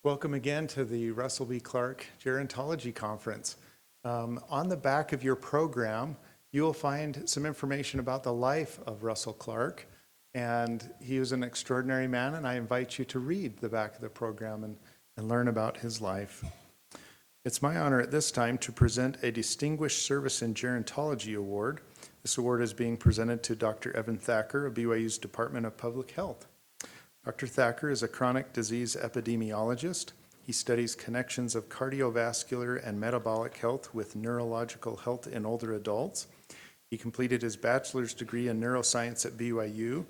Welcome again to the Russell B. Clark Gerontology Conference. On the back of your program, you will find some information about the life of Russell Clark, and he was an extraordinary man, and I invite you to read the back of the program and learn about his life. It's my honor at this time to present a Distinguished Service in Gerontology Award. This award is being presented to Dr. Evan Thacker of BYU's Department of Public Health. Dr. Thacker is a chronic disease epidemiologist. He studies connections of cardiovascular and metabolic health with neurological health in older adults. He completed his bachelor's degree in neuroscience at BYU.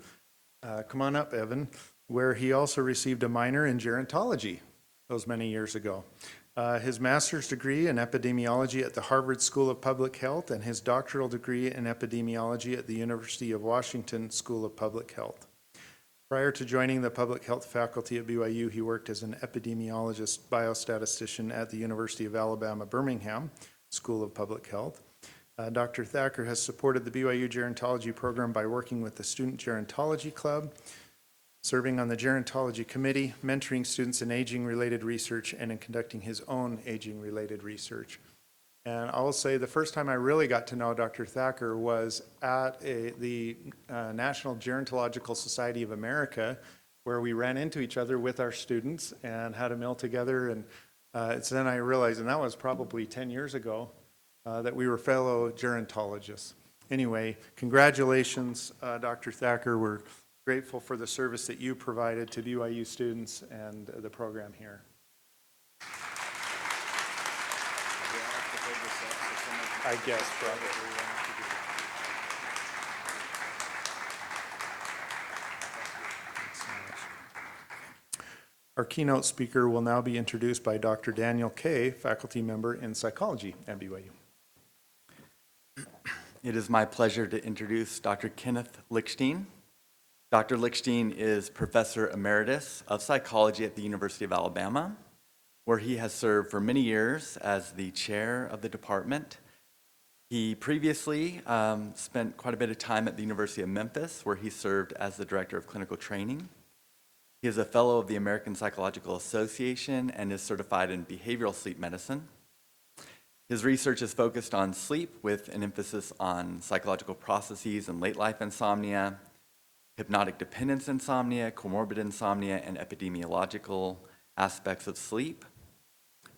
Come on up, Evan, where he also received a minor in gerontology those many years ago. His master's degree in epidemiology at the Harvard School of Public Health and his doctoral degree in epidemiology at the University of Washington School of Public Health. Prior to joining the public health faculty at BYU, he worked as an epidemiologist biostatistician at the University of Alabama, Birmingham School of Public Health. Dr. Thacker has supported the BYU Gerontology program by working with the Student Gerontology Club, serving on the Gerontology Committee, mentoring students in aging-related research, and in conducting his own aging-related research. And I will say the first time I really got to know Dr. Thacker was at the National Gerontological Society of America, where we ran into each other with our students and had a meal together. And it's then I realized, and that was probably 10 years ago, that we were fellow gerontologists. Anyway, congratulations, Dr. Thacker. We're grateful for the service that you provided to BYU students and the program here. I guess probably. Our keynote speaker will now be introduced by Dr. Daniel Kay, faculty member in psychology at BYU. It is my pleasure to introduce Dr. Kenneth Lichstein. Dr. Lichstein is Professor Emeritus of Psychology at the University of Alabama, where he has served for many years as the chair of the department. He previously spent quite a bit of time at the University of Memphis, where he served as the director of clinical training. He is a fellow of the American Psychological Association and is certified in behavioral sleep medicine. His research is focused on sleep with an emphasis on psychological processes and late life insomnia, hypnotic dependence insomnia, comorbid insomnia, and epidemiological aspects of sleep.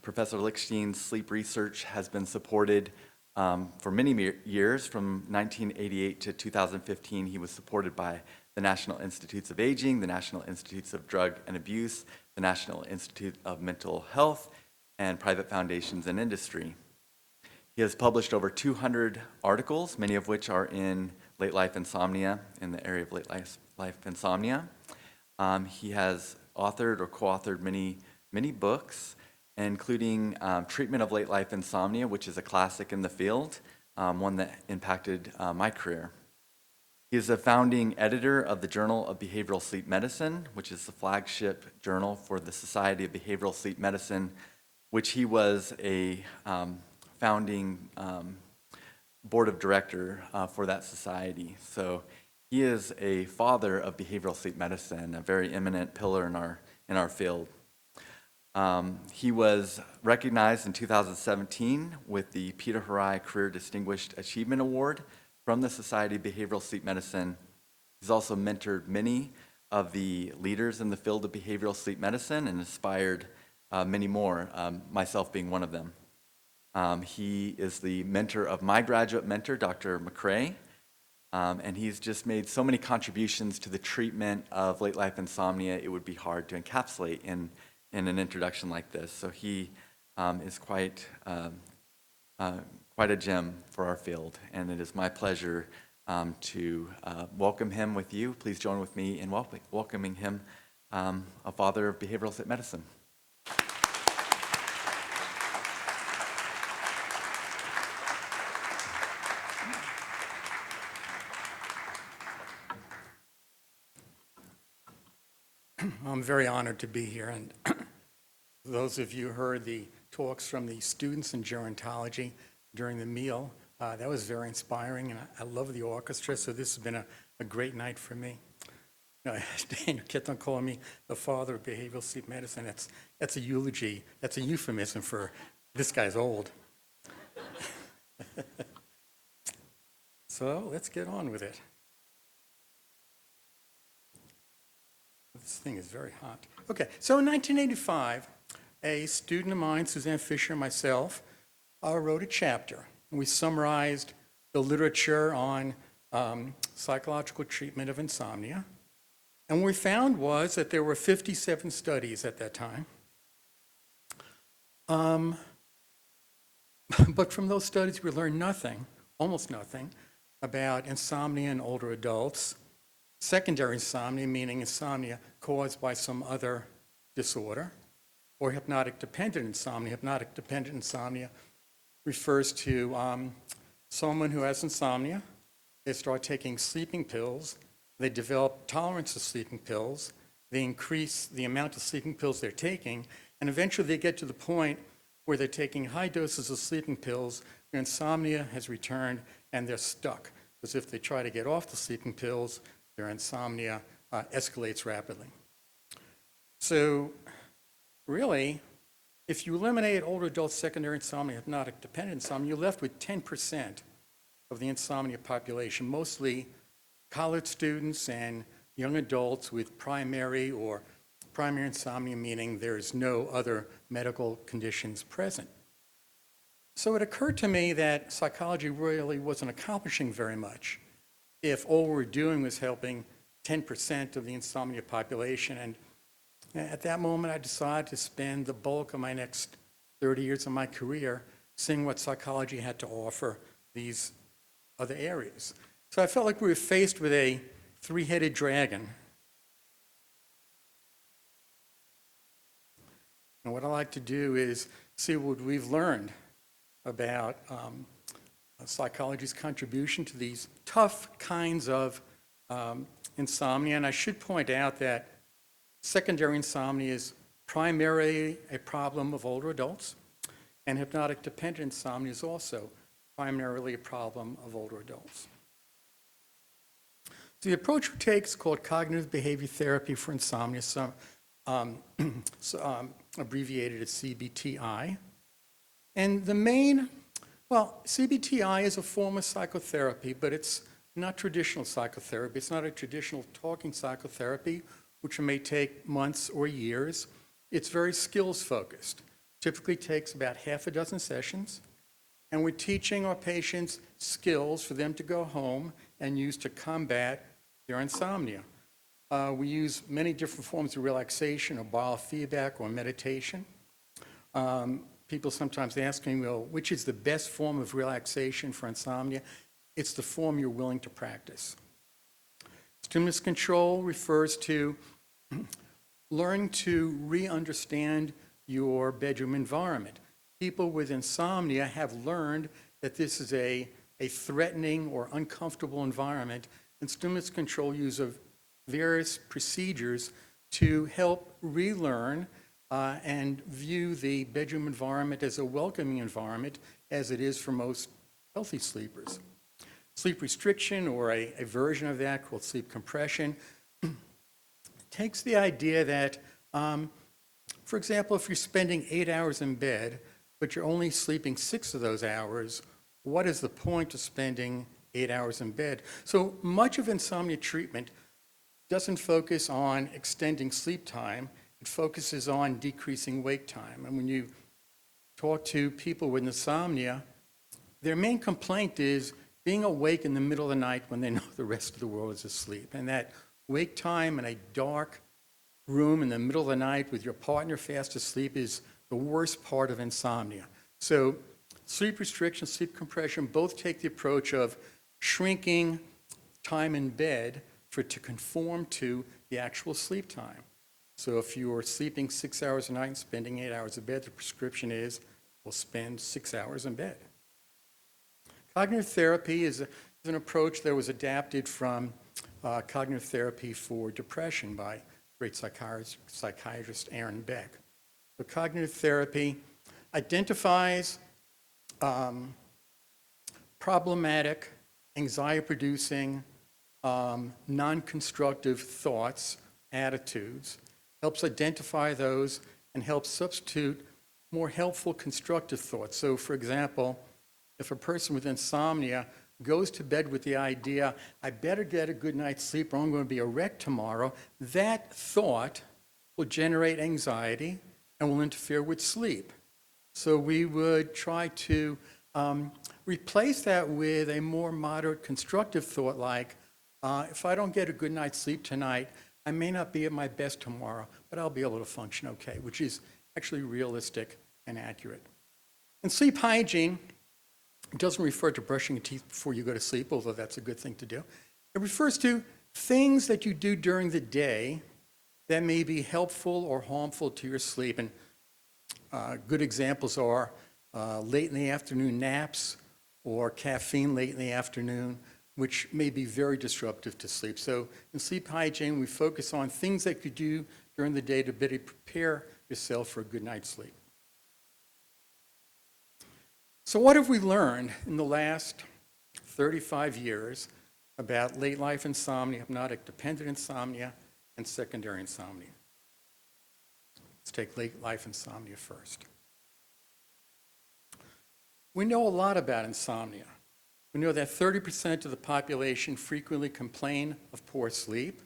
Professor Lichstein's sleep research has been supported for many years. From 1988 to 2015, he was supported by the National Institutes of Aging, the National Institutes of Drug and Abuse, the National Institute of Mental Health, and private foundations and industry. He has published over 200 articles, many of which are in late life insomnia, in the area of late life insomnia. He has authored or co-authored many books, including Treatment of Late Life Insomnia, which is a classic in the field, one that impacted my career. He is a founding editor of the Journal of Behavioral Sleep Medicine, which is the flagship journal for the Society of Behavioral Sleep Medicine, which he was a founding board of director for that society. So he is a father of behavioral sleep medicine, a very eminent pillar in our field. He was recognized in 2017 with the Peter Harai Career Distinguished Achievement Award from the Society of Behavioral Sleep Medicine. He's also mentored many of the leaders in the field of behavioral sleep medicine and inspired many more, myself being one of them. He is the mentor of my graduate mentor, Dr. McCrae, and he's just made so many contributions to the treatment of late life insomnia, it would be hard to encapsulate in an introduction like this. So he is quite a gem for our field, and it is my pleasure to welcome him with you. Please join with me in welcoming him, a father of behavioral sleep medicine. I'm very honored to be here, and those of you who heard the talks from the students in gerontology during the meal, that was very inspiring, and I love the orchestra, so this has been a great night for me. No, Daniel kept on calling me the father of behavioral sleep medicine. That's a eulogy. That's a euphemism for this guy's old. So let's get on with it. This thing is very hot. Okay, so in 1985, a student of mine, Suzanne Fisher, and myself, wrote a chapter. We summarized the literature on psychological treatment of insomnia. And what we found was that there were 57 studies at that time. But from those studies, we learned nothing, almost nothing, about insomnia in older adults. Secondary insomnia, meaning insomnia caused by some other disorder, or hypnotic-dependent insomnia. Hypnotic-dependent insomnia refers to someone who has insomnia. They start taking sleeping pills. They develop tolerance to sleeping pills. They increase the amount of sleeping pills they're taking, and eventually they get to the point where they're taking high doses of sleeping pills, their insomnia has returned, and they're stuck. Because if they try to get off the sleeping pills, their insomnia escalates rapidly. So really, if you eliminate older adult secondary insomnia, hypnotic-dependent insomnia, you're left with 10% of the insomnia population, mostly college students and young adults with primary insomnia, meaning there's no other medical conditions present. So it occurred to me that psychology really wasn't accomplishing very much if all we're doing was helping 10% of the insomnia population. And at that moment, I decided to spend the bulk of my next 30 years of my career seeing what psychology had to offer these other areas. So I felt like we were faced with a three-headed dragon. And what I like to do is see what we've learned about psychology's contribution to these tough kinds of insomnia. And I should point out that secondary insomnia is primarily a problem of older adults, and hypnotic-dependent insomnia is also primarily a problem of older adults. So the approach we take is called cognitive behavior therapy for insomnia, abbreviated as CBTI. And CBTI is a form of psychotherapy, but it's not traditional psychotherapy. It's not a traditional talking psychotherapy, which may take months or years. It's very skills-focused. Typically takes about half a dozen sessions, and we're teaching our patients skills for them to go home and use to combat their insomnia. We use many different forms of relaxation or biofeedback or meditation. People sometimes ask me, well, which is the best form of relaxation for insomnia? It's the form you're willing to practice. Stimulus control refers to learning to re-understand your bedroom environment. People with insomnia have learned that this is a threatening or uncomfortable environment, and stimulus control uses various procedures to help relearn and view the bedroom environment as a welcoming environment, as it is for most healthy sleepers. Sleep restriction, or a version of that called sleep compression, takes the idea that, for example, if you're spending 8 hours in bed, but you're only sleeping 6 of those hours, what is the point of spending 8 hours in bed? So much of insomnia treatment doesn't focus on extending sleep time. It focuses on decreasing wake time. And when you talk to people with insomnia, their main complaint is being awake in the middle of the night when they know the rest of the world is asleep. And that wake time in a dark room in the middle of the night with your partner fast asleep is the worst part of insomnia. So sleep restriction, sleep compression both take the approach of shrinking time in bed to conform to the actual sleep time. So if you are sleeping 6 hours a night and spending 8 hours in bed, the prescription is, we'll spend 6 hours in bed. Cognitive therapy is an approach that was adapted from cognitive therapy for depression by great psychiatrist Aaron Beck. So cognitive therapy identifies problematic, anxiety-producing non-constructive thoughts, attitudes, helps identify those, and helps substitute more helpful constructive thoughts. So for example, if a person with insomnia goes to bed with the idea, I better get a good night's sleep or I'm going to be a wreck tomorrow, that thought will generate anxiety and will interfere with sleep. So we would try to replace that with a more moderate constructive thought like, if I don't get a good night's sleep tonight, I may not be at my best tomorrow, but I'll be able to function okay, which is actually realistic and accurate. And sleep hygiene doesn't refer to brushing your teeth before you go to sleep, although that's a good thing to do. It refers to things that you do during the day that may be helpful or harmful to your sleep. And good examples are late in the afternoon naps or caffeine late in the afternoon, which may be very disruptive to sleep. So in sleep hygiene, we focus on things that you do during the day to better prepare yourself for a good night's sleep. So what have we learned in the last 35 years about late life insomnia, hypnotic dependent insomnia, and secondary insomnia? Let's take late life insomnia first. We know a lot about insomnia. We know that 30% of the population frequently complain of poor sleep.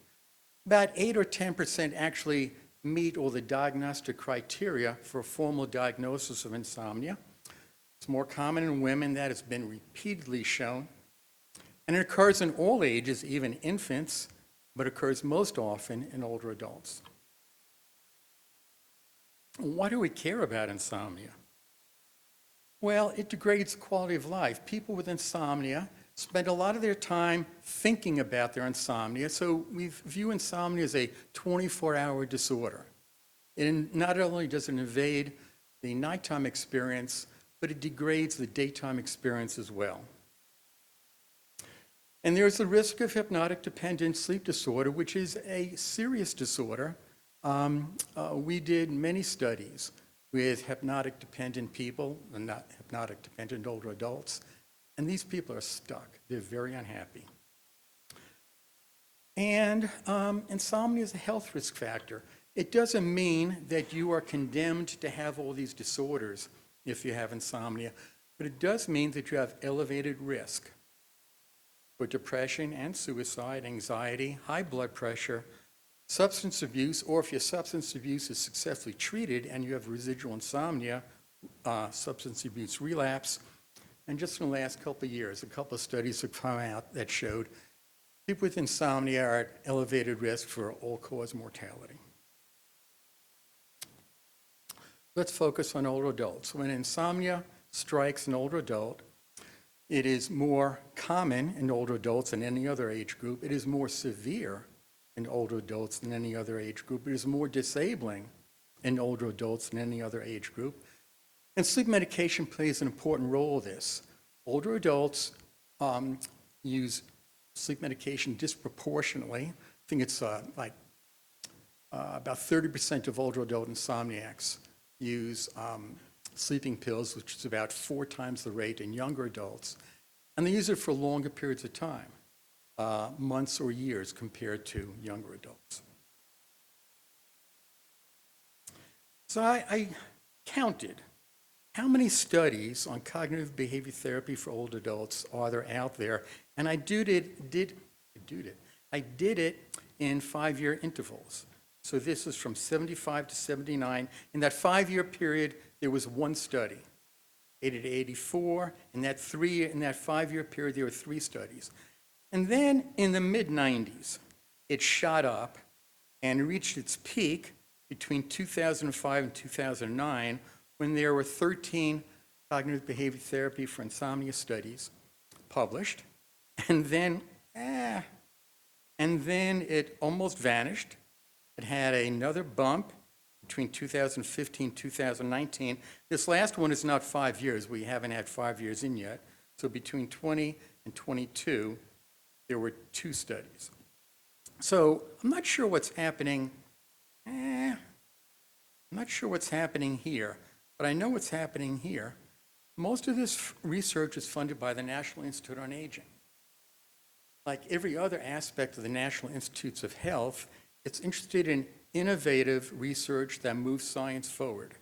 About 8 or 10% actually meet all the diagnostic criteria for a formal diagnosis of insomnia. It's more common in women. That has been repeatedly shown. And it occurs in all ages, even infants, but occurs most often in older adults. Why do we care about insomnia? Well, it degrades quality of life. People with insomnia spend a lot of their time thinking about their insomnia, so we view insomnia as a 24-hour disorder. And not only does it invade the nighttime experience, but it degrades the daytime experience as well. And there's the risk of hypnotic-dependent sleep disorder, which is a serious disorder. We did many studies with hypnotic-dependent people, and not hypnotic-dependent older adults, and these people are stuck. They're very unhappy. And insomnia is a health risk factor. It doesn't mean that you are condemned to have all these disorders if you have insomnia, but it does mean that you have elevated risk for depression and suicide, anxiety, high blood pressure, substance abuse, or if your substance abuse is successfully treated and you have residual insomnia, substance abuse relapse. And just in the last couple of years, a couple of studies have come out that showed people with insomnia are at elevated risk for all-cause mortality. Let's focus on older adults. When insomnia strikes an older adult, it is more common in older adults than any other age group. It is more severe in older adults than any other age group. It is more disabling in older adults than any other age group. And sleep medication plays an important role in this. Older adults use sleep medication disproportionately. I think it's about 30% of older adult insomniacs use sleeping pills, which is about 4 times the rate in younger adults. And they use it for longer periods of time, months or years compared to younger adults. So I counted how many studies on cognitive behavior therapy for older adults are there out there, and I did it in 5-year intervals. So this is from 75 to 79. In that 5-year period, there was 1 study. 80 to 84. In that 5-year period, there were 3 studies. And then in the mid-90s, it shot up and reached its peak between 2005 and 2009, when there were 13 cognitive behavior therapy for insomnia studies published. And then it almost vanished. It had another bump between 2015 and 2019. This last one is not 5 years. We haven't had 5 years in yet. So between 20 and 22, there were 2 studies. So I'm not sure what's happening. I'm not sure what's happening here, but I know what's happening here. Most of this research is funded by the National Institute on Aging. like every other aspect of the National Institutes of Health, it's interested in innovative research that moves science forward.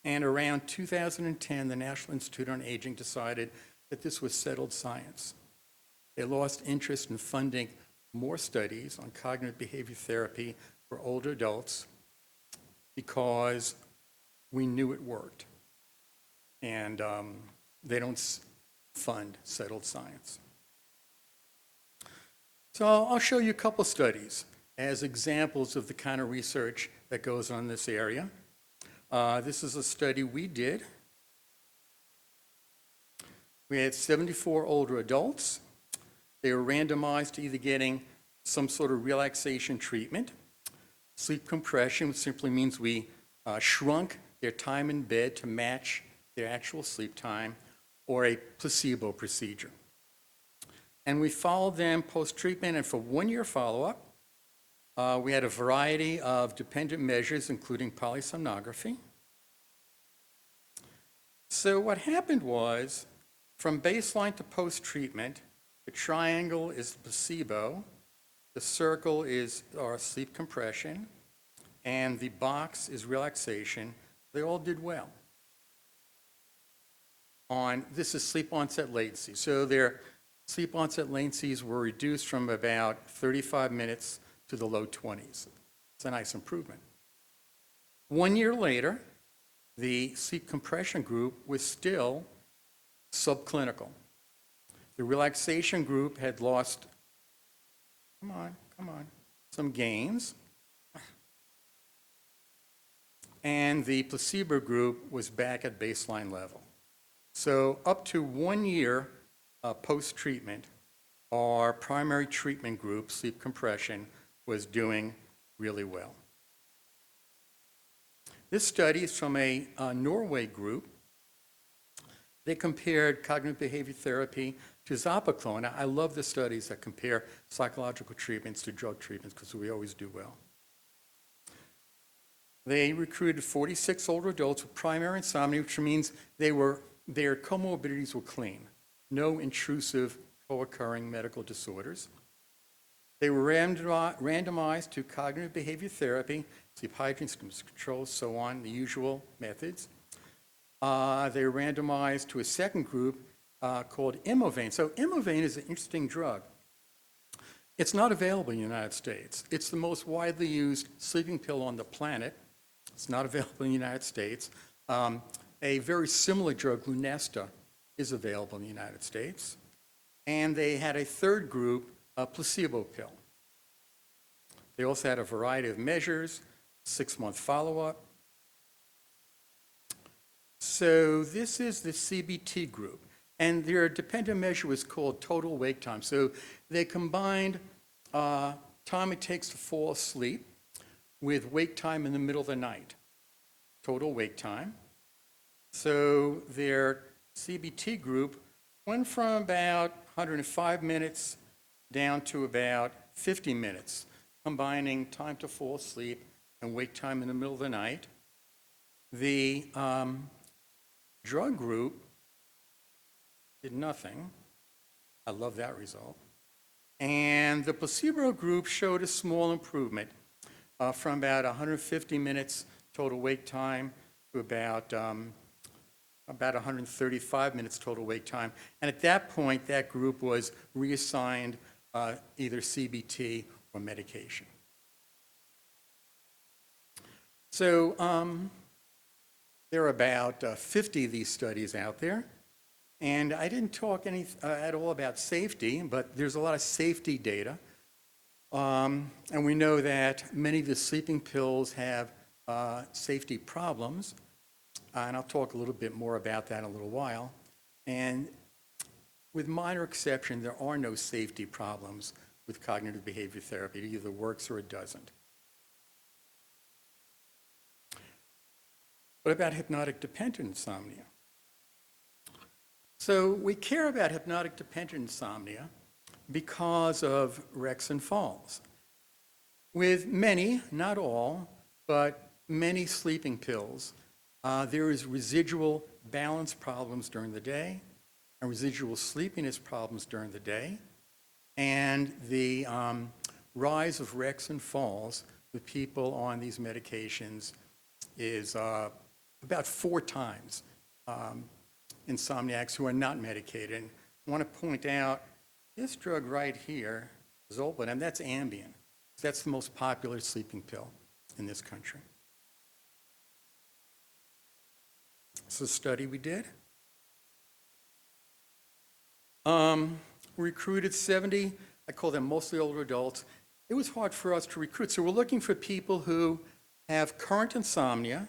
And around 2010, the National Institute on Aging decided that this was settled science. They lost interest in funding more studies on cognitive behavior therapy for older adults because we knew it worked. And they don't fund settled science. So I'll show you a couple studies as examples of the kind of research that goes on in this area. This is a study we did. We had 74 older adults. They were randomized to either getting some sort of relaxation treatment. Sleep compression, which simply means we shrunk their time in bed to match their actual sleep time, or a placebo procedure. And we followed them post-treatment, and for 1 year follow-up, we had a variety of dependent measures, including polysomnography. So what happened was, from baseline to post-treatment, the triangle is the placebo, the circle is our sleep compression, and the box is relaxation. They all did well. This is sleep onset latency. So their sleep onset latencies were reduced from about 35 minutes to the low 20s. It's a nice improvement. 1 year later, the sleep compression group was still subclinical. The relaxation group had lost, come on, some gains. And the placebo group was back at baseline level. So up to 1 year post-treatment, our primary treatment group, sleep compression, was doing really well. This study is from a Norway group. They compared cognitive behavior therapy to Zopiclone. I love the studies that compare psychological treatments to drug treatments because we always do well. They recruited 46 older adults with primary insomnia, which means their comorbidities were clean. No intrusive co-occurring medical disorders. They were randomized to cognitive behavior therapy, sleep hygiene, symptoms control, so on, the usual methods. They were randomized to a second group called Imovane. So Imovane is an interesting drug. It's not available in the United States. It's the most widely used sleeping pill on the planet. It's not available in the United States. A very similar drug, Lunesta, is available in the United States. And they had a third group, a placebo pill. They also had a variety of measures, 6-month follow-up. So this is the CBT group. And their dependent measure was called total wake time. So they combined time it takes to fall asleep with wake time in the middle of the night, total wake time. So their CBT group went from about 105 minutes down to about 50 minutes, combining time to fall asleep and wake time in the middle of the night. The drug group did nothing. I love that result. And the placebo group showed a small improvement from about 150 minutes total wake time to about 135 minutes total wake time. And at that point, that group was reassigned either CBT or medication. So there are about 50 of these studies out there. And I didn't talk at all about safety, but there's a lot of safety data. And we know that many of the sleeping pills have safety problems. And I'll talk a little bit more about that in a little while. And with minor exception, there are no safety problems with cognitive behavior therapy. It either works or it doesn't. What about hypnotic-dependent insomnia? So we care about hypnotic-dependent insomnia because of wrecks and falls. With many, not all, but many sleeping pills, there is residual balance problems during the day and residual sleepiness problems during the day. And the rise of wrecks and falls with people on these medications is about 4 times insomniacs who are not medicated. And I want to point out this drug right here, Zolpidem, that's Ambien. That's the most popular sleeping pill in this country. It's a study we did. Recruited 70, I call them mostly older adults. It was hard for us to recruit. So we're looking for people who have current insomnia,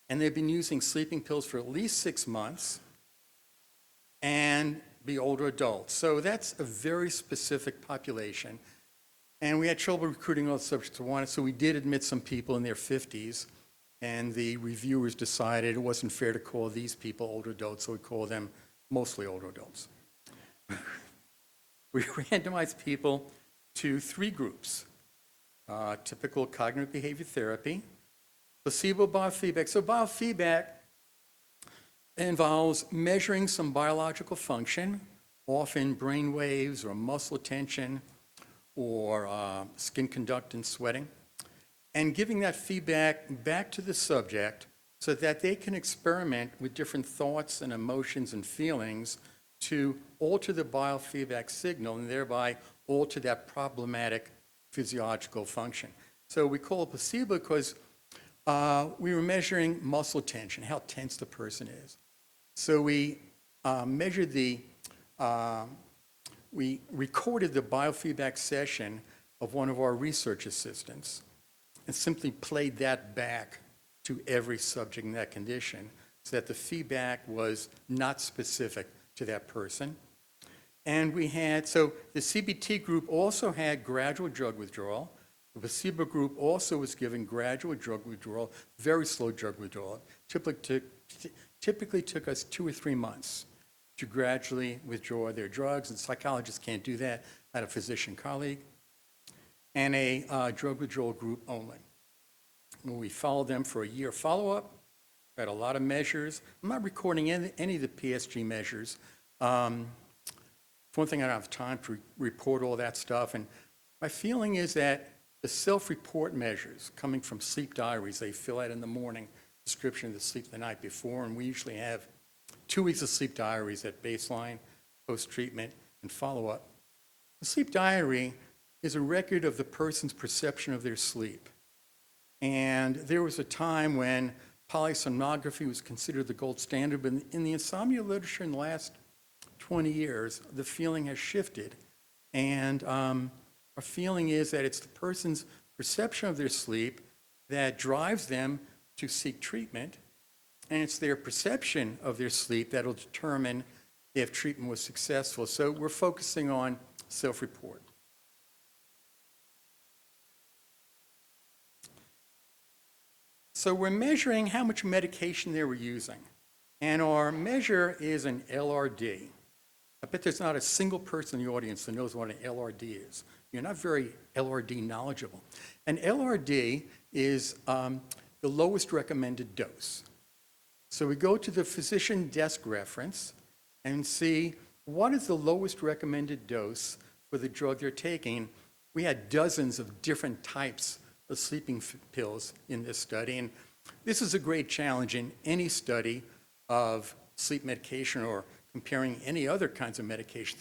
and they've been using sleeping pills for at least 6 months, and be older adults. So that's a very specific population. And we had trouble recruiting all the subjects who wanted, so we did admit some people in their 50s, and the reviewers decided it wasn't fair to call these people older adults, so we call them mostly older adults. We randomized people to 3 groups: typical cognitive behavior therapy, placebo biofeedback. So biofeedback involves measuring some biological function, often brain waves or muscle tension or skin conductance, sweating, and giving that feedback back to the subject so that they can experiment with different thoughts and emotions and feelings to alter the biofeedback signal and thereby alter that problematic physiological function. So we call it placebo because we were measuring muscle tension, how tense the person is. So we measured we recorded the biofeedback session of one of our research assistants and simply played that back to every subject in that condition so that the feedback was not specific to that person. And we had, so the CBT group also had gradual drug withdrawal. The placebo group also was given gradual drug withdrawal, very slow drug withdrawal. Typically took us 2 or 3 months to gradually withdraw their drugs, and psychologists can't do that. I had a physician colleague, and a drug withdrawal group only. We followed them for a year follow-up. We had a lot of measures. I'm not recording any of the PSG measures. For one thing, I don't have time to report all that stuff, and my feeling is that the self-report measures coming from sleep diaries they fill out in the morning, description of the sleep the night before, and we usually have 2 weeks of sleep diaries at baseline, post-treatment, and follow-up. The sleep diary is a record of the person's perception of their sleep. And there was a time when polysomnography was considered the gold standard, but in the insomnia literature in the last 20 years, the feeling has shifted. And our feeling is that it's the person's perception of their sleep that drives them to seek treatment, and it's their perception of their sleep that will determine if treatment was successful. So we're focusing on self-report. So we're measuring how much medication they were using, and our measure is an LRD. I bet there's not a single person in the audience that knows what an LRD is. You're not very LRD knowledgeable. An LRD is the lowest recommended dose. So we go to the physician desk reference and see what is the lowest recommended dose for the drug they're taking. We had dozens of different types of sleeping pills in this study, and this is a great challenge in any study of sleep medication or comparing any other kinds of medication.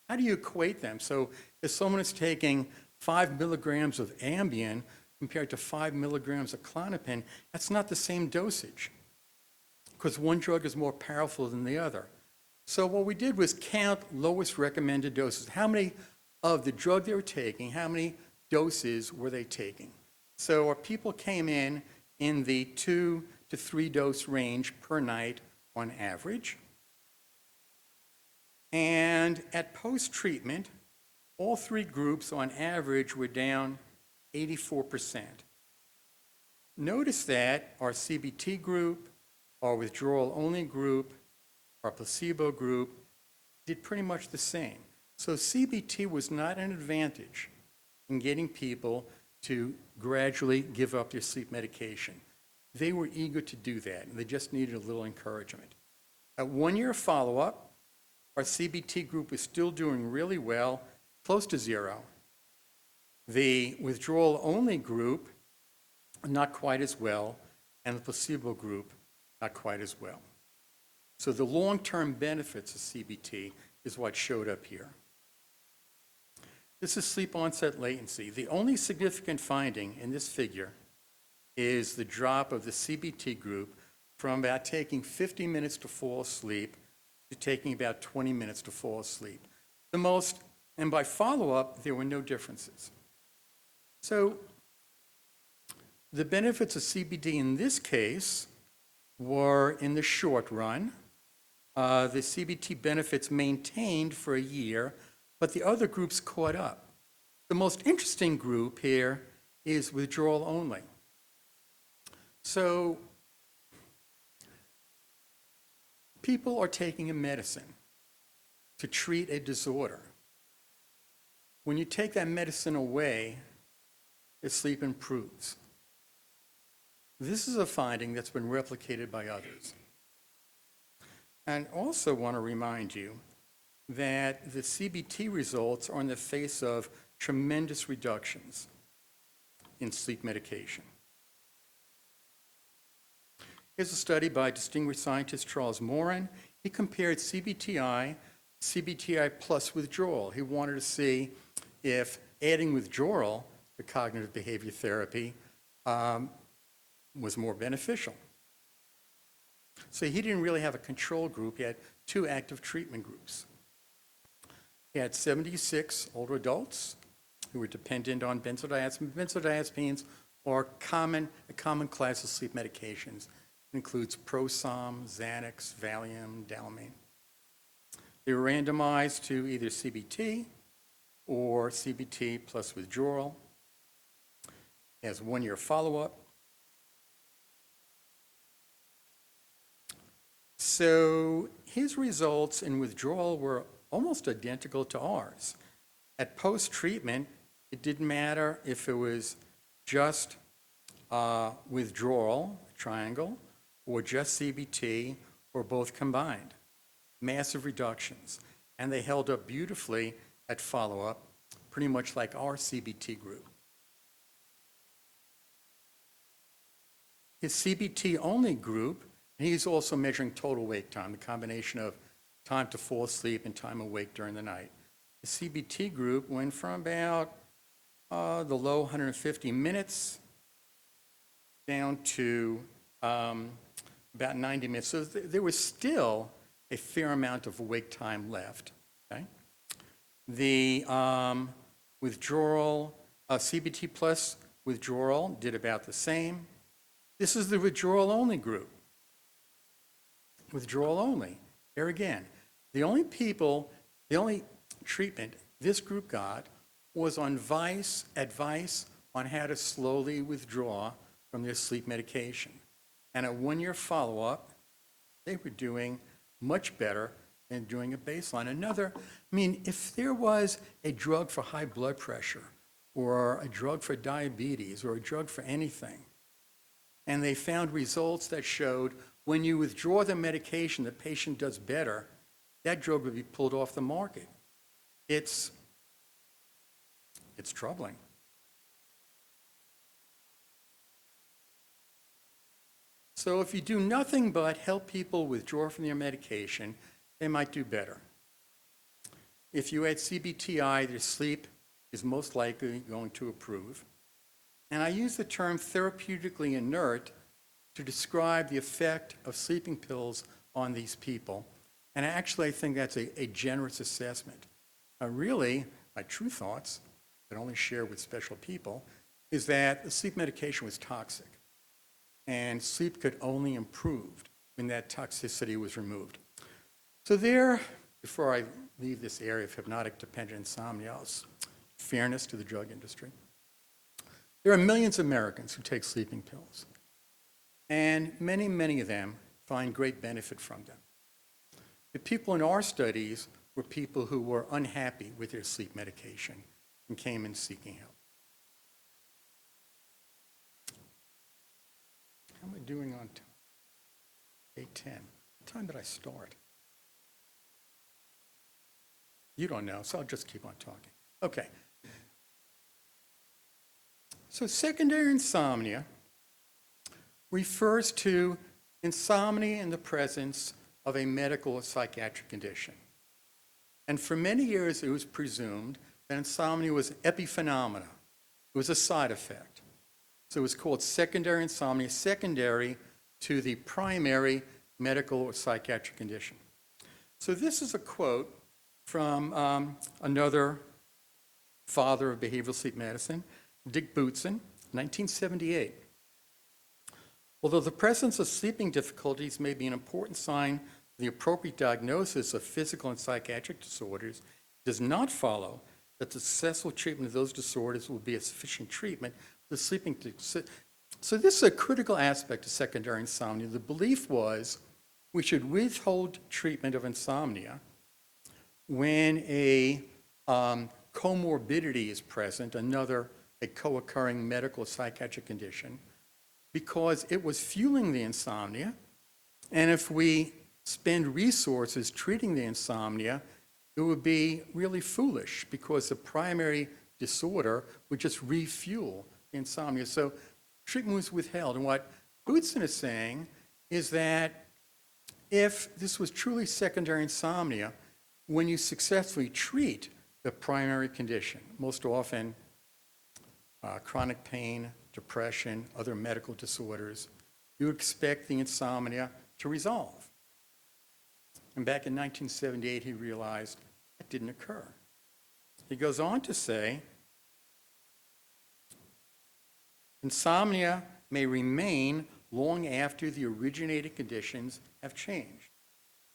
How do you equate them? So if someone is taking 5 milligrams of Ambien compared to 5 milligrams of Klonopin, that's not the same dosage because one drug is more powerful than the other. So what we did was count lowest recommended doses. How many of the drug they were taking, how many doses were they taking? So our people came in the 2 to 3 dose range per night on average. And at post-treatment, all 3 groups on average were down 84%. Notice that our CBT group, our withdrawal-only group, our placebo group did pretty much the same. So CBT was not an advantage in getting people to gradually give up their sleep medication. They were eager to do that, and they just needed a little encouragement. At 1 year follow-up, our CBT group is still doing really well close to zero. The withdrawal-only group, not quite as well, and the placebo group, not quite as well. So the long-term benefits of CBT is what showed up here. This is sleep onset latency. The only significant finding in this figure is the drop of the CBT group from about taking 50 minutes to fall asleep to taking about 20 minutes to fall asleep. And by follow-up, there were no differences. So the benefits of CBD in this case were in the short run. The CBT benefits maintained for a year, but the other groups caught up. The most interesting group here is withdrawal only. So people are taking a medicine to treat a disorder. When you take that medicine away, their sleep improves. This is a finding that's been replicated by others. And also want to remind you that the CBT results are in the face of tremendous reductions in sleep medication. Here's a study by distinguished scientist Charles Morin. He compared CBTI plus withdrawal. He wanted to see if adding withdrawal to cognitive behavior therapy was more beneficial. So he didn't really have a control group. He had two active treatment groups. He had 76 older adults who were dependent on benzodiazepines. Benzodiazepines are a common class of sleep medications. It includes Prosom, Xanax, Valium, Dalamine. They were randomized to either CBT or CBT plus withdrawal. It has 1-year follow-up. So his results in withdrawal were almost identical to ours. At post-treatment, it didn't matter if it was just withdrawal, triangle, or just CBT, or both combined. Massive reductions. And they held up beautifully at follow-up, pretty much like our CBT group. His CBT-only group, and he's also measuring total wake time, the combination of time to fall asleep and time awake during the night. The CBT group went from about the low 150 minutes down to about 90 minutes. So there was still a fair amount of wake time left. Okay? The withdrawal, CBT plus withdrawal did about the same. This is the withdrawal-only group. Withdrawal only. Here again, the only treatment this group got was on advice on how to slowly withdraw from their sleep medication. And at 1-year follow-up, they were doing much better than doing a baseline. If there was a drug for high blood pressure, or a drug for diabetes, or a drug for anything, and they found results that showed when you withdraw the medication, the patient does better, that drug would be pulled off the market. It's troubling. So if you do nothing but help people withdraw from their medication, they might do better. If you add CBTI, their sleep is most likely going to improve. And I use the term therapeutically inert to describe the effect of sleeping pills on these people. And actually, I think that's a generous assessment. Really, my true thoughts, that I only share with special people, is that the sleep medication was toxic. And sleep could only improve when that toxicity was removed. So before I leave this area of hypnotic-dependent insomnia, fairness to the drug industry, there are millions of Americans who take sleeping pills. And many, many of them find great benefit from them. The people in our studies were people who were unhappy with their sleep medication and came in seeking help. How am I doing on time? 8:10. What time did I start? You don't know, so I'll just keep on talking. Okay. So secondary insomnia refers to insomnia in the presence of a medical or psychiatric condition. And for many years, it was presumed that insomnia was epiphenomena. It was a side effect. So it was called secondary insomnia, secondary to the primary medical or psychiatric condition. So this is a quote from another father of behavioral sleep medicine, Dick Bootson, 1978. Although the presence of sleeping difficulties may be an important sign of the appropriate diagnosis of physical and psychiatric disorders, it does not follow that the successful treatment of those disorders will be a sufficient treatment for the sleeping. So this is a critical aspect of secondary insomnia. The belief was we should withhold treatment of insomnia when a comorbidity is present, a co-occurring medical or psychiatric condition, because it was fueling the insomnia. And if we spend resources treating the insomnia, it would be really foolish because the primary disorder would just refuel the insomnia. So treatment was withheld. And what Bootson is saying is that if this was truly secondary insomnia, when you successfully treat the primary condition, most often chronic pain, depression, other medical disorders, you expect the insomnia to resolve. And back in 1978, he realized that didn't occur. He goes on to say, insomnia may remain long after the originating conditions have changed.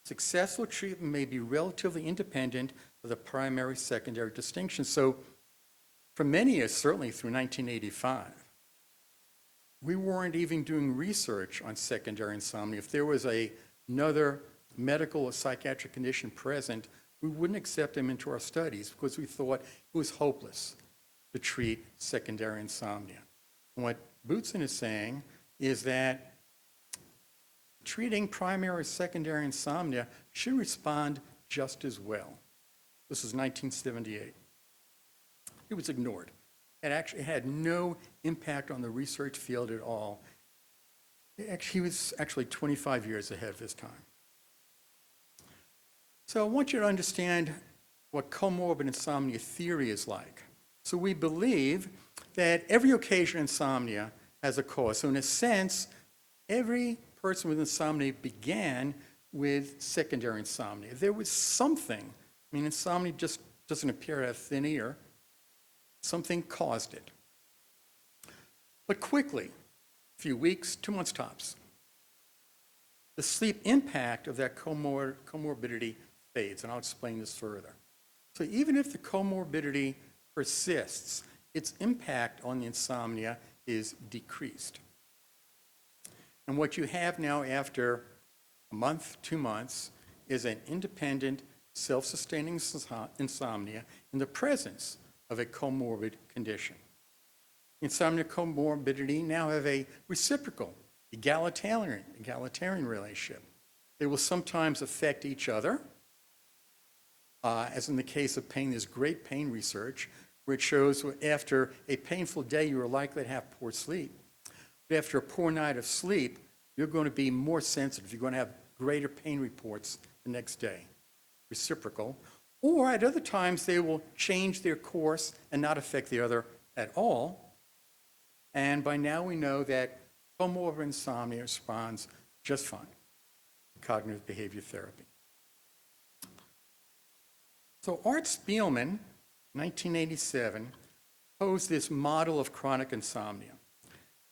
Successful treatment may be relatively independent of the primary-secondary distinction. So for many years, certainly through 1985, we weren't even doing research on secondary insomnia. If there was another medical or psychiatric condition present, we wouldn't accept them into our studies because we thought it was hopeless to treat secondary insomnia. And what Bootson is saying is that treating primary or secondary insomnia should respond just as well. This is 1978. It was ignored. It actually had no impact on the research field at all. He was actually 25 years ahead of his time. So I want you to understand what comorbid insomnia theory is like. So we believe that every occasion insomnia has a cause. So in a sense, every person with insomnia began with secondary insomnia. There was something. I mean, insomnia just doesn't appear out of thin air. Something caused it. But quickly, a few weeks, 2 months tops, the sleep impact of that comorbidity fades, and I'll explain this further. So even if the comorbidity persists, its impact on the insomnia is decreased. And what you have now after a month, 2 months, is an independent, self-sustaining insomnia in the presence of a comorbid condition. Insomnia comorbidity now have a reciprocal, egalitarian relationship. They will sometimes affect each other. As in the case of pain, there's great pain research where it shows after a painful day, you are likely to have poor sleep. But after a poor night of sleep, you're going to be more sensitive. You're going to have greater pain reports the next day. Reciprocal. Or at other times, they will change their course and not affect the other at all. And by now we know that comorbid insomnia responds just fine to cognitive behavior therapy. So Art Spielman, 1987, posed this model of chronic insomnia.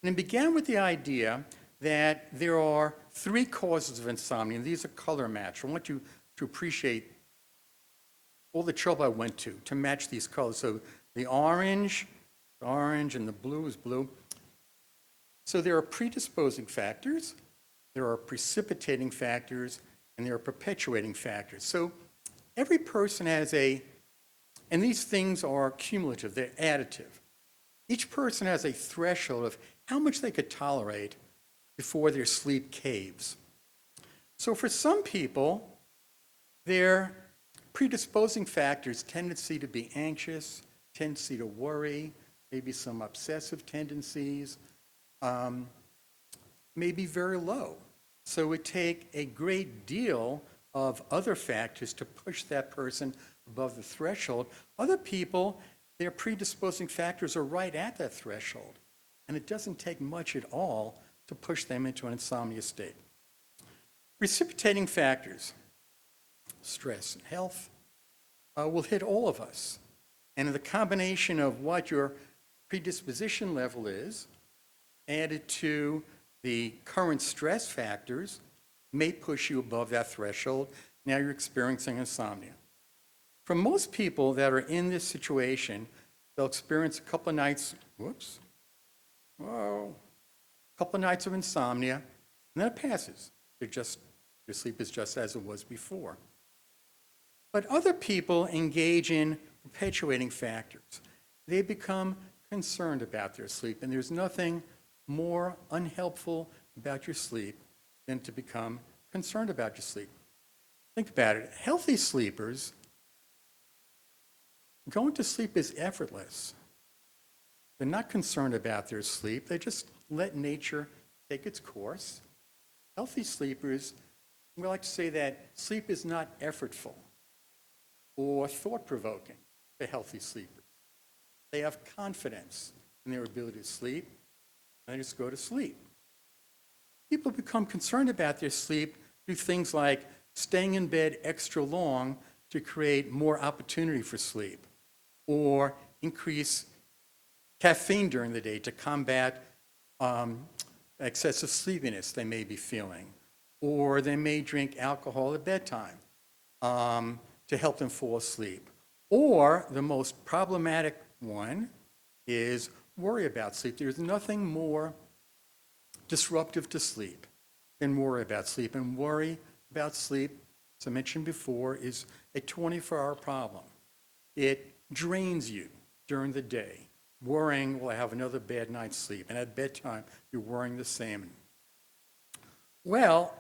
And it began with the idea that there are 3 causes of insomnia, and these are color matched. I want you to appreciate all the trouble I went to match these colors. So the orange, and the blue is blue. So there are predisposing factors, there are precipitating factors, and there are perpetuating factors. So every person has and these things are cumulative, they're additive. Each person has a threshold of how much they could tolerate before their sleep caves. So for some people, their predisposing factors, tendency to be anxious, tendency to worry, maybe some obsessive tendencies, may be very low. So it would take a great deal of other factors to push that person above the threshold. Other people, their predisposing factors are right at that threshold, and it doesn't take much at all to push them into an insomnia state. Precipitating factors, stress and health, will hit all of us. And the combination of what your predisposition level is, added to the current stress factors, may push you above that threshold. Now you're experiencing insomnia. For most people that are in this situation, they'll experience a couple of nights, a couple of nights of insomnia, and then it passes. Your sleep is just as it was before. But other people engage in perpetuating factors. They become concerned about their sleep, and there's nothing more unhelpful about your sleep than to become concerned about your sleep. Think about it. Healthy sleepers, going to sleep is effortless. They're not concerned about their sleep. They just let nature take its course. Healthy sleepers, we like to say that sleep is not effortful or thought-provoking for healthy sleepers. They have confidence in their ability to sleep, and they just go to sleep. People become concerned about their sleep through things like staying in bed extra long to create more opportunity for sleep, or increase caffeine during the day to combat excessive sleepiness they may be feeling, or they may drink alcohol at bedtime to help them fall asleep. Or the most problematic one is worry about sleep. There's nothing more disruptive to sleep than worry about sleep. And worry about sleep, as I mentioned before, is a 24-hour problem. It drains you during the day. Worrying, will I have another bad night's sleep? And at bedtime, you're worrying the same. Well,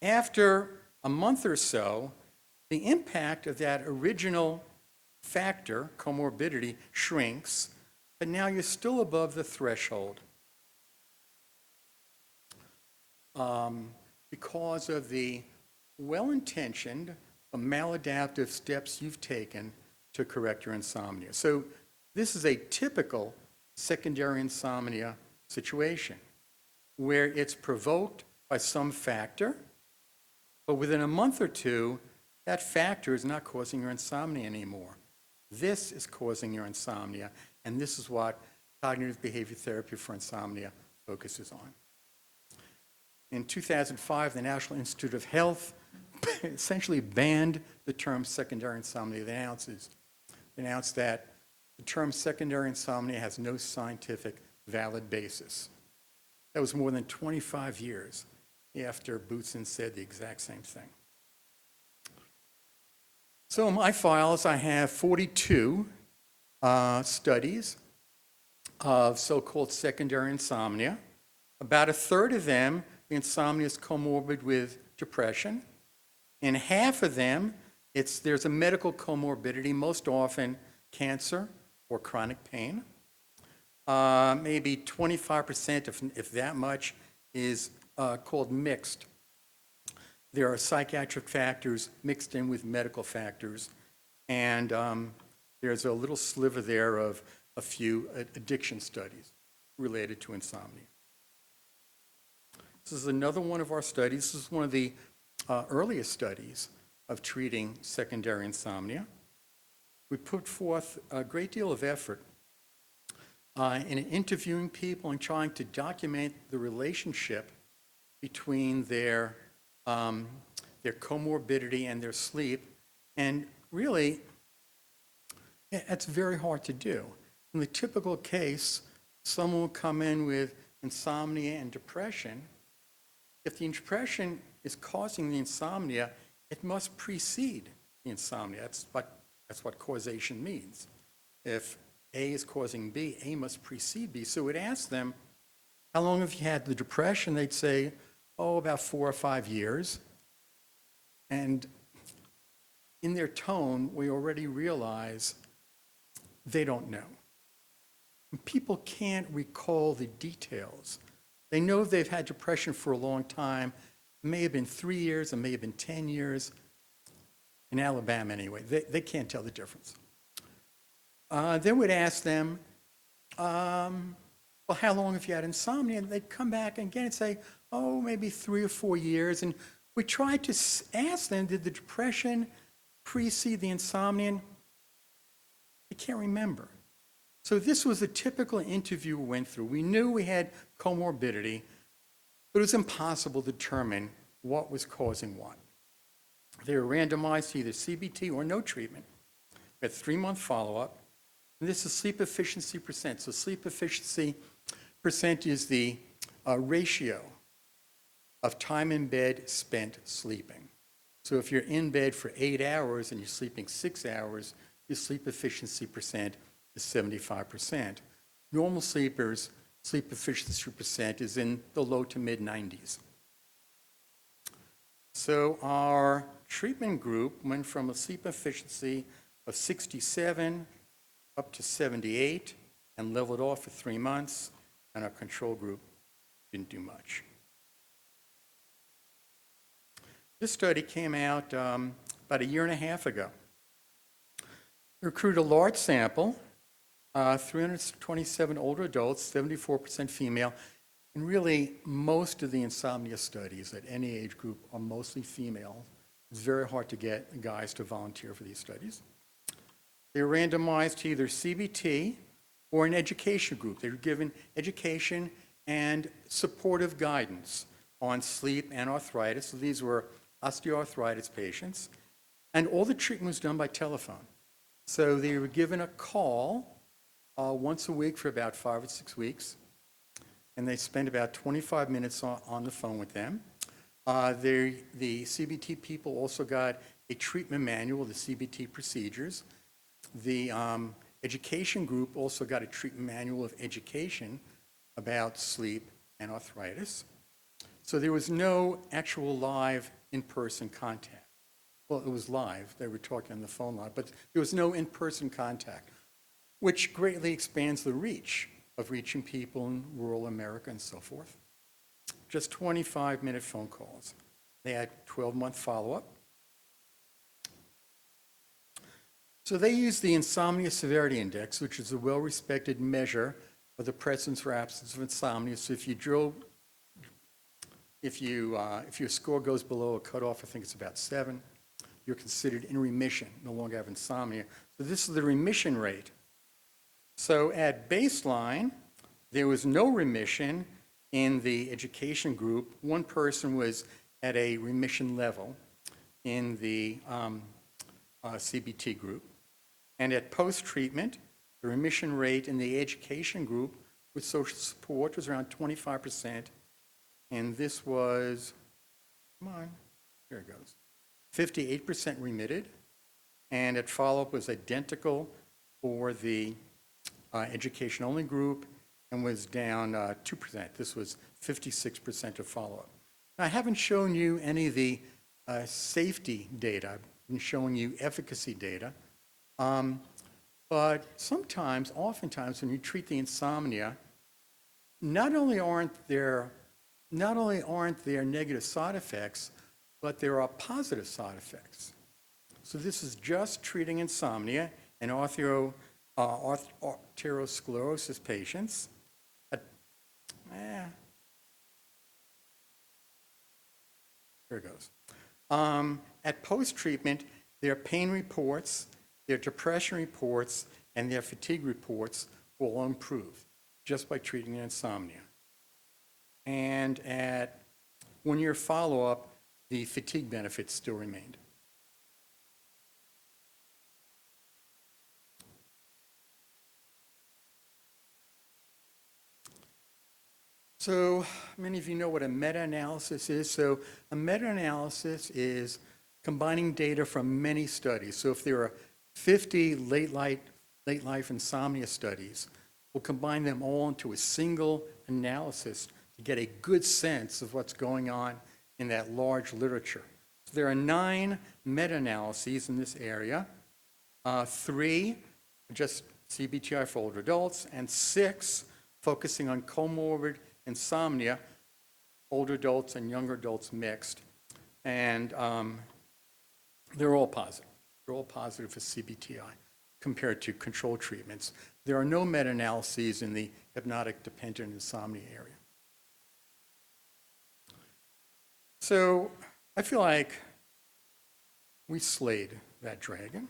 after a month or so, the impact of that original factor, comorbidity, shrinks, but now you're still above the threshold because of the well-intentioned but maladaptive steps you've taken to correct your insomnia. So this is a typical secondary insomnia situation where it's provoked by some factor, but within a month or two, that factor is not causing your insomnia anymore. This is causing your insomnia, and this is what cognitive behavior therapy for insomnia focuses on. In 2005, the National Institute of Health essentially banned the term secondary insomnia. They announced that the term secondary insomnia has no scientific valid basis. That was more than 25 years after Boutsen said the exact same thing. So in my files, I have 42 studies of so-called secondary insomnia. About a third of them, the insomnia is comorbid with depression. In half of them, there's a medical comorbidity, most often cancer or chronic pain. Maybe 25%, if that much, is called mixed. There are psychiatric factors mixed in with medical factors, and there's a little sliver there of a few addiction studies related to insomnia. This is another one of our studies. This is one of the earliest studies of treating secondary insomnia. We put forth a great deal of effort in interviewing people and trying to document the relationship between their comorbidity and their sleep. And really, it's very hard to do. In the typical case, someone will come in with insomnia and depression. If the depression is causing the insomnia, it must precede the insomnia. That's what causation means. If A is causing B, A must precede B. So we'd ask them, how long have you had the depression? They'd say, about 4 or 5 years. And in their tone, we already realize they don't know. People can't recall the details. They know they've had depression for a long time. It may have been 3 years, it may have been 10 years. In Alabama, anyway, they can't tell the difference. Then we'd ask them, well, how long have you had insomnia? And they'd come back again and say, oh, maybe 3 or 4 years. And we tried to ask them, did the depression precede the insomnia? They can't remember. So this was a typical interview we went through. We knew we had comorbidity, but it was impossible to determine what was causing what. They were randomized to either CBT or no treatment. We had 3-month follow-up. And this is sleep efficiency percent. So sleep efficiency percent is the ratio of time in bed spent sleeping. So if you're in bed for 8 hours and you're sleeping 6 hours, your sleep efficiency percent is 75%. Normal sleepers' sleep efficiency percent is in the low to mid 90s. So our treatment group went from a sleep efficiency of 67 up to 78 and leveled off for 3 months, and our control group didn't do much. This study came out about 1.5 years ago. We recruited a large sample, 327 older adults, 74% female, and really most of the insomnia studies at any age group are mostly female. It's very hard to get guys to volunteer for these studies. They were randomized to either CBT or an education group. They were given education and supportive guidance on sleep and arthritis. So these were osteoarthritis patients. And all the treatment was done by telephone. So they were given a call once a week for about 5 or 6 weeks. And they spent about 25 minutes on the phone with them. The CBT people also got a treatment manual, the CBT procedures. The education group also got a treatment manual of education about sleep and arthritis. So there was no actual live in-person contact. Well, it was live. They were talking on the phone line, but there was no in-person contact, which greatly expands the reach of reaching people in rural America and so forth. Just 25-minute phone calls. They had 12-month follow-up. So they used the Insomnia Severity Index, which is a well-respected measure of the presence or absence of insomnia. So if your score goes below a cutoff, I think it's about 7, you're considered in remission, no longer have insomnia. So this is the remission rate. So at baseline, there was no remission in the education group. One person was at a remission level in the CBT group. And at post-treatment, the remission rate in the education group with social support was around 25%. And this was, come on, here it goes, 58% remitted. And at follow-up was identical for the education-only group and was down 2%. This was 56% of follow-up. I haven't shown you any of the safety data. I've been showing you efficacy data. But sometimes, oftentimes, when you treat the insomnia, not only aren't there negative side effects, but there are positive side effects. So this is just treating insomnia in arteriosclerosis patients. Here it goes. At post-treatment, their pain reports, their depression reports, and their fatigue reports will all improve just by treating insomnia. And at 1-year follow-up, the fatigue benefits still remained. So many of you know what a meta-analysis is. So a meta-analysis is combining data from many studies. So if there are 50 late life insomnia studies, we'll combine them all into a single analysis to get a good sense of what's going on in that large literature. So there are 9 meta-analyses in this area, 3 just CBTI for older adults, and 6 focusing on comorbid insomnia, older adults and younger adults mixed. And they're all positive. They're all positive for CBTI compared to control treatments. There are no meta-analyses in the hypnotic-dependent insomnia area. So I feel like we slayed that dragon.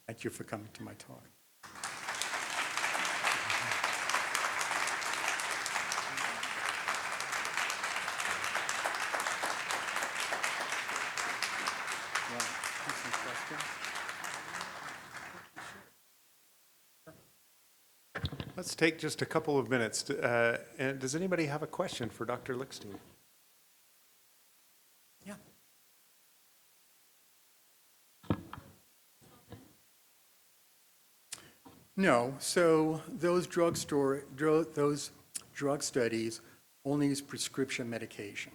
Thank you for coming to my talk. Let's take just a couple of minutes. And does anybody have a question for Dr. Lichstein? Yeah. No, so those drug studies only use prescription medication.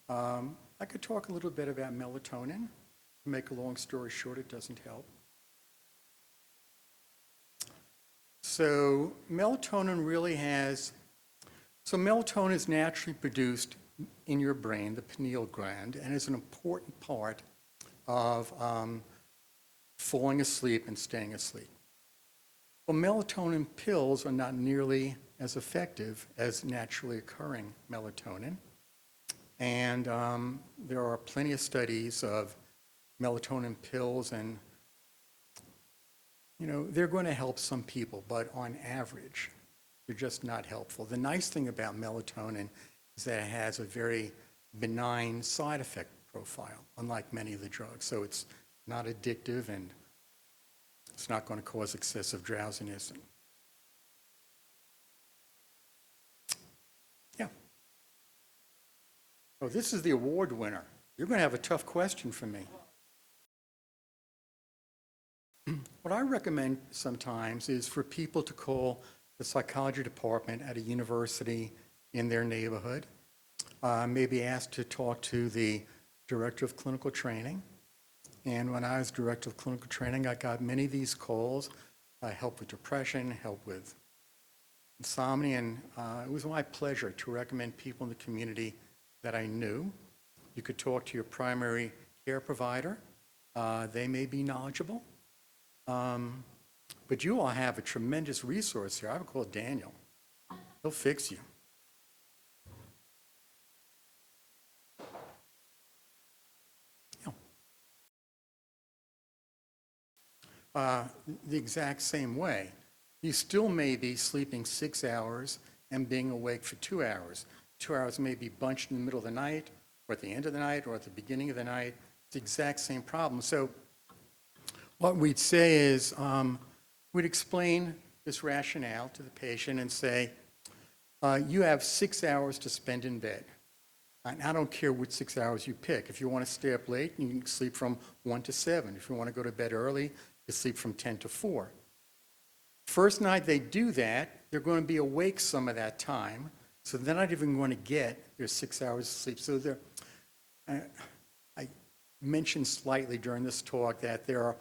I could talk a little bit about melatonin. To make a long story short, it doesn't help. So melatonin melatonin is naturally produced in your brain, the pineal gland, and is an important part of falling asleep and staying asleep. Well, melatonin pills are not nearly as effective as naturally occurring melatonin. And there are plenty of studies of melatonin pills, and they're going to help some people, but on average, they're just not helpful. The nice thing about melatonin is that it has a very benign side effect profile, unlike many of the drugs. So it's not addictive, and it's not going to cause excessive drowsiness. Yeah. Oh, this is the award winner. You're going to have a tough question for me. What I recommend sometimes is for people to call the psychology department at a university in their neighborhood, maybe ask to talk to the director of clinical training. And when I was director of clinical training, I got many of these calls, help with depression, help with insomnia, and it was my pleasure to recommend people in the community that I knew. You could talk to your primary care provider. They may be knowledgeable. But you all have a tremendous resource here. I would call Daniel. He'll fix you. The exact same way. You still may be sleeping 6 hours and being awake for 2 hours. 2 hours may be bunched in the middle of the night, or at the end of the night, or at the beginning of the night. It's the exact same problem. So what we'd say is we'd explain this rationale to the patient and say, you have 6 hours to spend in bed. And I don't care which 6 hours you pick. If you want to stay up late, you can sleep from 1 to 7. If you want to go to bed early, you sleep from 10 to 4. First night they do that, they're going to be awake some of that time, so they're not even going to get their 6 hours of sleep. So I mentioned slightly during this talk that there are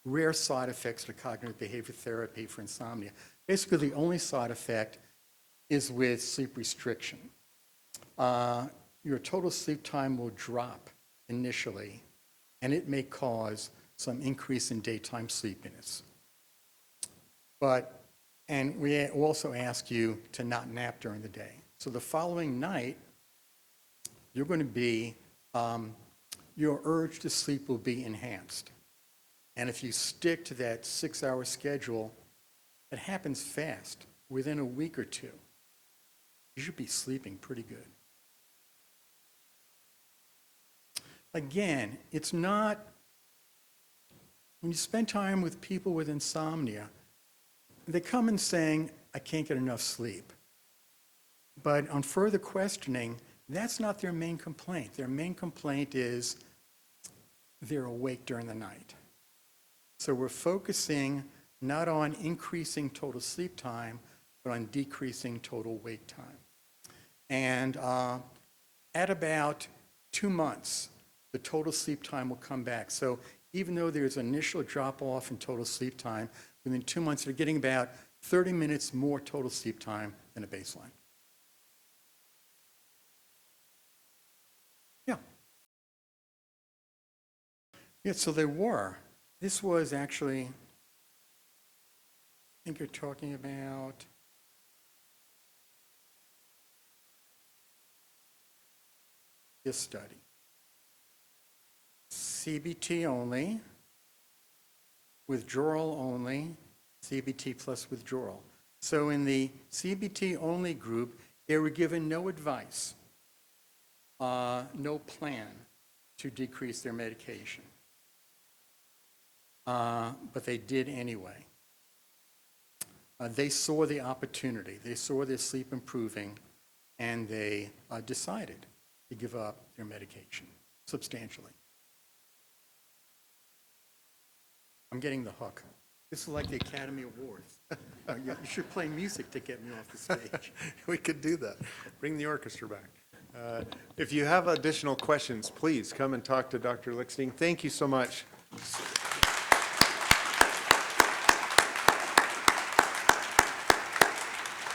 rare side effects to cognitive behavior therapy for insomnia. Basically, the only side effect is with sleep restriction. Your total sleep time will drop initially, and it may cause some increase in daytime sleepiness. And we also ask you to not nap during the day. So the following night, you're going to be, your urge to sleep will be enhanced. And if you stick to that 6-hour schedule, it happens fast. Within a week or two, you should be sleeping pretty good. Again, it's not, when you spend time with people with insomnia, they come in saying, I can't get enough sleep. But on further questioning, that's not their main complaint. Their main complaint is they're awake during the night. So we're focusing not on increasing total sleep time, but on decreasing total wake time. And at about 2 months, the total sleep time will come back. So even though there's initial drop-off in total sleep time, within 2 months, they're getting about 30 minutes more total sleep time than a baseline. Yeah. Yeah, so they were. This was actually, I think you're talking about this study. CBT only, withdrawal only, CBT plus withdrawal. So in the CBT only group, they were given no advice, no plan to decrease their medication. But they did anyway. They saw the opportunity. They saw their sleep improving, and they decided to give up their medication substantially. I'm getting the hook. This is like the Academy Awards. You should play music to get me off the stage. We could do that. Bring the orchestra back. If you have additional questions, please come and talk to Dr. Lichstein. Thank you so much.